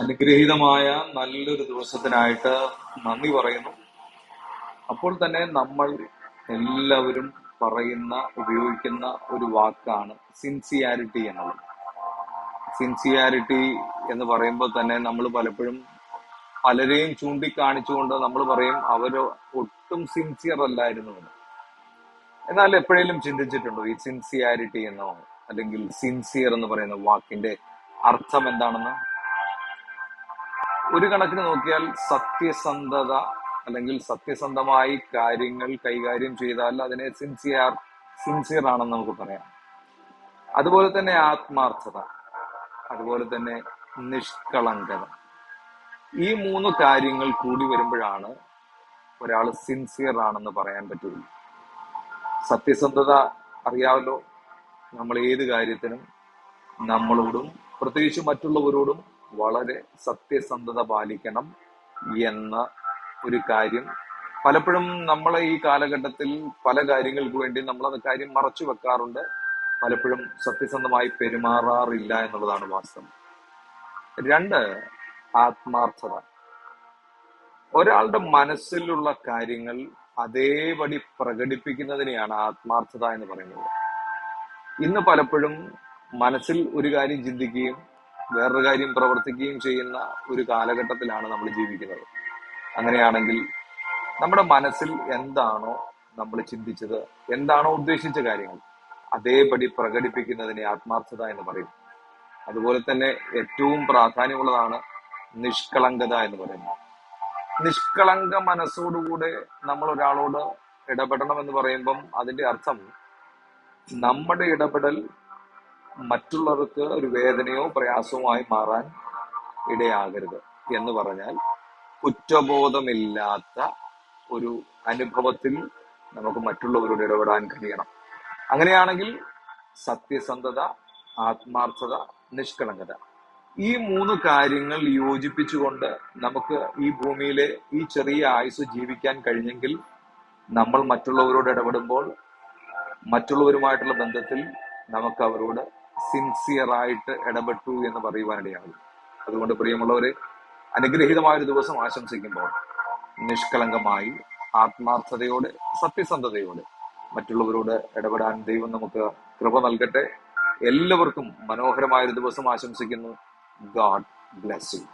അനുഗ്രഹീതമായ നല്ലൊരു ദിവസത്തിനായിട്ട് നന്ദി പറയുന്നു. അപ്പോൾ തന്നെ നമ്മൾ എല്ലാവരും ഉപയോഗിക്കുന്ന ഒരു വാക്കാണ് സിൻസിയാരിറ്റി എന്നുള്ളത്. സിൻസിയാരിറ്റി എന്ന് പറയുമ്പോൾ തന്നെ നമ്മൾ പലപ്പോഴും പലരെയും ചൂണ്ടിക്കാണിച്ചുകൊണ്ട് നമ്മൾ പറയും അവര് ഒട്ടും സിൻസിയർ അല്ലായിരുന്നു എന്ന്. എന്നാൽ എപ്പോഴേലും ചിന്തിച്ചിട്ടുണ്ടോ ഈ സിൻസിയാരിറ്റി എന്നോ അല്ലെങ്കിൽ സിൻസിയർ എന്ന് പറയുന്ന വാക്കിന്റെ അർത്ഥം എന്താണെന്ന്? ഒരു കണക്കിന് നോക്കിയാൽ സത്യസന്ധത അല്ലെങ്കിൽ സത്യസന്ധമായി കാര്യങ്ങൾ കൈകാര്യം ചെയ്താൽ അതിനെ സിൻസിയർ ആണെന്ന് നമുക്ക് പറയാം. അതുപോലെ തന്നെ ആത്മാർത്ഥത, അതുപോലെ തന്നെ നിഷ്കളങ്കത. ഈ മൂന്ന് കാര്യങ്ങൾ കൂടി വരുമ്പോഴാണ് ഒരാൾ സിൻസിയർ ആണെന്ന് പറയാൻ പറ്റുള്ളൂ. സത്യസന്ധത അറിയാമല്ലോ, നമ്മൾ ഏത് കാര്യത്തിനും നമ്മളോടും പ്രത്യേകിച്ച് മറ്റുള്ളവരോടും വളരെ സത്യസന്ധത പാലിക്കണം എന്ന ഒരു കാര്യം പലപ്പോഴും നമ്മളെ ഈ കാലഘട്ടത്തിൽ പല കാര്യങ്ങൾക്ക് വേണ്ടി നമ്മളത് കാര്യം മറച്ചു വെക്കാറുണ്ട്. പലപ്പോഴും സത്യസന്ധമായി പെരുമാറാറില്ല എന്നുള്ളതാണ് വാസ്തവം. 2, ആത്മാർത്ഥത. ഒരാളുടെ മനസ്സിലുള്ള കാര്യങ്ങൾ അതേപടി പ്രകടിപ്പിക്കുന്നതിനെയാണ് ആത്മാർത്ഥത എന്ന് പറയുന്നത്. ഇന്ന് പലപ്പോഴും മനസ്സിൽ ഒരു കാര്യം ചിന്തിക്കുകയും വേറൊരു കാര്യം പ്രവർത്തിക്കുകയും ചെയ്യുന്ന ഒരു കാലഘട്ടത്തിലാണ് നമ്മൾ ജീവിക്കുന്നത്. അങ്ങനെയാണെങ്കിൽ നമ്മുടെ മനസ്സിൽ എന്താണോ നമ്മൾ ചിന്തിച്ചത്, എന്താണോ ഉദ്ദേശിച്ച കാര്യങ്ങൾ, അതേപടി പ്രകടിപ്പിക്കുന്നതിനെ ആത്മാർത്ഥത എന്ന് പറയും. അതുപോലെ തന്നെ ഏറ്റവും പ്രാധാന്യമുള്ളതാണ് നിഷ്കളങ്കത എന്ന് പറയുന്നത്. നിഷ്കളങ്ക മനസ്സോടുകൂടെ നമ്മൾ ഒരാളോട് ഇടപെടണം എന്ന് പറയുമ്പം അതിന്റെ അർത്ഥം നമ്മുടെ ഇടപെടൽ മറ്റുള്ളവർക്ക് ഒരു വേദനയോ പ്രയാസവുമായി മാറാൻ ഇടയാകരുത് എന്ന് പറഞ്ഞാൽ കുറ്റബോധമില്ലാത്ത ഒരു അനുഭവത്തിൽ നമുക്ക് മറ്റുള്ളവരോട് ഇടപെടാൻ കഴിയണം. അങ്ങനെയാണെങ്കിൽ സത്യസന്ധത, ആത്മാർത്ഥത, നിഷ്കളങ്കത, ഈ 3 കാര്യങ്ങൾ യോജിപ്പിച്ചുകൊണ്ട് നമുക്ക് ഈ ഭൂമിയിലെ ഈ ചെറിയ ആയുസ് ജീവിക്കാൻ കഴിഞ്ഞെങ്കിൽ നമ്മൾ മറ്റുള്ളവരോട് ഇടപെടുമ്പോൾ മറ്റുള്ളവരുമായിട്ടുള്ള ബന്ധത്തിൽ നമുക്ക് അവരോട് സിൻസിയറായിട്ട് ഇടപെട്ടു എന്ന് പറയുവാനിടയാണ്. അതുകൊണ്ട് പ്രിയമുള്ളവരെ, അനുഗ്രഹീതമായൊരു ദിവസം ആശംസിക്കുമ്പോൾ നിഷ്കളങ്കമായി ആത്മാർത്ഥതയോടെ സത്യസന്ധതയോടെ മറ്റുള്ളവരോട് ഇടപെടാൻ ദൈവം നമുക്ക് കൃപ നൽകട്ടെ. എല്ലാവർക്കും മനോഹരമായൊരു ദിവസം ആശംസിക്കുന്നു. God bless you.